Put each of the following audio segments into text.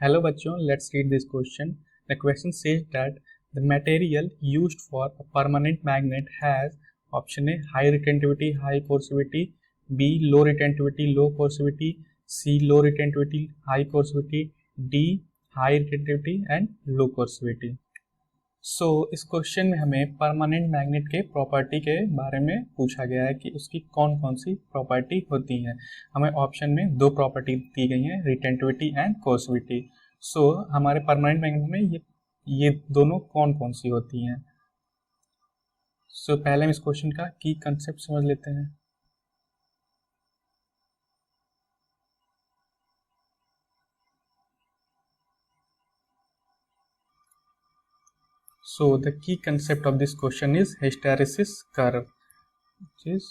Hello bachon, let's read this question. The question says that the material used for a permanent magnet has option A high retentivity, high coercivity, B low retentivity, low coercivity, C low retentivity, high coercivity, D high retentivity and low coercivity. इस question में हमें permanent magnet के property के बारे में पूछा गया है कि उसकी कौन कौन सी प्रॉपर्टी होती हैं। हमें ऑप्शन में दो प्रॉपर्टी दी गई हैं, रिटेंटिविटी एंड कोर्सिविटी। हमारे परमानेंट मैग्नेट में ये दोनों कौन कौन सी होती हैं। पहले हम इस क्वेश्चन का की कंसेप्ट समझ लेते हैं। So the key concept of this question is hysteresis curve, which is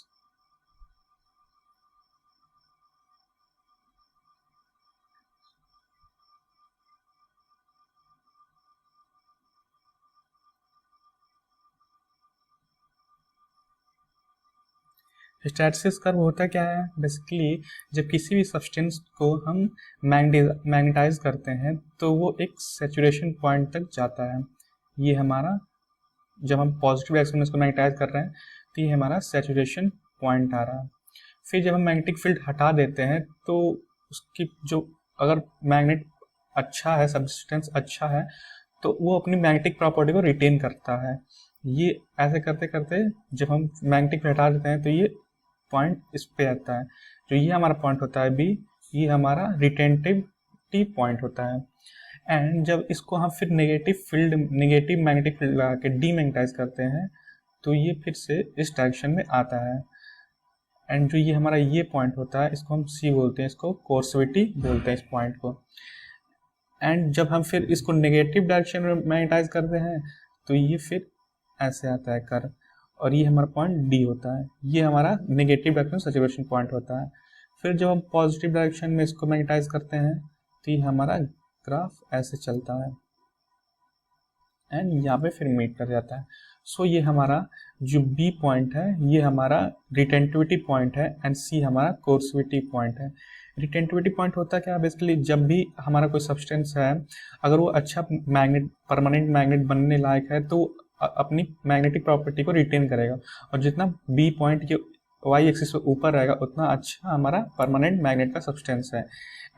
hysteresis curve होता क्या है। बेसिकली जब किसी भी सब्सटेंस को हम मैग्नेटाइज करते हैं तो वो एक सैचुरेशन पॉइंट तक जाता है। ये हमारा जब हम पॉजिटिव डायरेक्शन में इसको मैग्नेटाइज कर रहे हैं तो ये हमारा सैचुरेशन पॉइंट आ रहा है। फिर जब हम मैग्नेटिक फील्ड हटा देते हैं तो उसकी जो अगर मैग्नेट अच्छा है, सब्सटेंस अच्छा है, तो वो अपनी मैग्नेटिक प्रॉपर्टी को रिटेन करता है। ये ऐसे करते करते जब हम मैग्नेटिक फील्ड हटा देते हैं तो ये पॉइंट इस पे आता है। जो ये हमारा पॉइंट होता है बी, ये हमारा रिटेंटिविटी पॉइंट होता है। एंड जब इसको हम फिर नेगेटिव मैग्नेटिक फील्ड लगा के डीमैग्नेटाइज करते हैं तो ये फिर से इस डायरेक्शन में आता है। एंड जो ये हमारा ये पॉइंट होता है इसको हम सी बोलते हैं, इसको कोर्सिविटी बोलते हैं इस पॉइंट को। एंड जब हम फिर इसको नेगेटिव डायरेक्शन में मैग्नेटाइज करते हैं तो ये फिर ऐसे आता है कर्व, और ये हमारा पॉइंट डी होता है। ये हमारा नेगेटिव डायरेक्शन सैचुरेशन पॉइंट होता है। फिर जब हम पॉजिटिव डायरेक्शन में इसको मैग्नेटाइज करते हैं तो ये हमारा ग्राफ ऐसे चलता है एंड यहाँ पे फिर मीट कर जाता है। ये हमारा जो बी पॉइंट है ये हमारा रिटेंटिविटी पॉइंट है एंड सी हमारा कोर्सिविटी पॉइंट है। रिटेंटिविटी पॉइंट होता क्या है, बेसिकली जब भी हमारा कोई सब्सटेंस है अगर वो अच्छा परमानेंट मैग्नेट बनने लायक है तो अपनी मैग्नेटिक प्रॉपर्टी को रिटेन करेगा, और जितना बी पॉइंट के वाई एक्सिस पे ऊपर रहेगा उतना अच्छा हमारा परमानेंट मैग्नेट का सब्सटेंस है।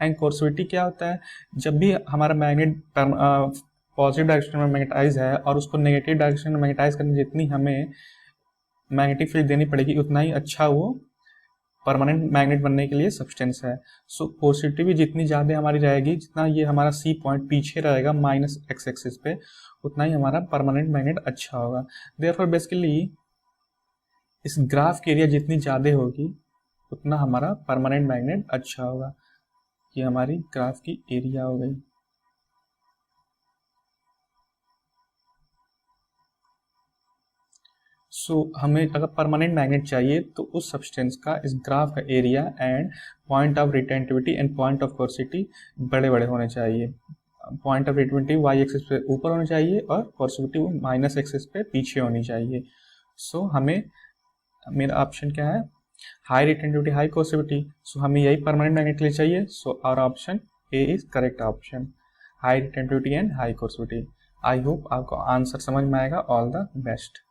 एंड कोर्सिविटी क्या होता है, जब भी हमारा मैग्नेट पॉजिटिव डायरेक्शन में मैग्नेटाइज है और उसको नेगेटिव डायरेक्शन में मैग्नेटाइज करने जितनी हमें मैग्नेटिक फील्ड देनी पड़ेगी उतना ही अच्छा वो परमानेंट मैग्नेट बनने के लिए सब्सटेंस है। कोर्सिविटी भी जितनी ज़्यादा हमारी रहेगी, जितना ये हमारा सी पॉइंट पीछे रहेगा माइनस एक्स एक्सिस पे, उतना ही हमारा परमानेंट मैग्नेट अच्छा होगा। देयरफॉर बेसिकली इस ग्राफ की एरिया जितनी ज़्यादा होगी उतना हमारा परमानेंट मैग्नेट अच्छा होगा। ये हमारी ग्राफ की एरिया हो गई। हमें अगर परमानेंट मैग्नेट चाहिए तो उस सब्सटेंस का इस ग्राफ का area and point of retentivity and point of coercivity बड़े बड़े होने चाहिए। Point of retentivity Y axis पे ऊपर होनी चाहिए और कोर्सिविटी माइनस एक्सिस पे पीछे होनी चाहिए। हमें मेरा ऑप्शन क्या है, हाई रिटेंटिविटी हाई कोर्सिविटी। हमें यही परमानेंट मैग्नेट के लिए चाहिए। Our option A is correct option, high retentivity and high coercivity. I hope आपको आंसर समझ में आएगा। All the best.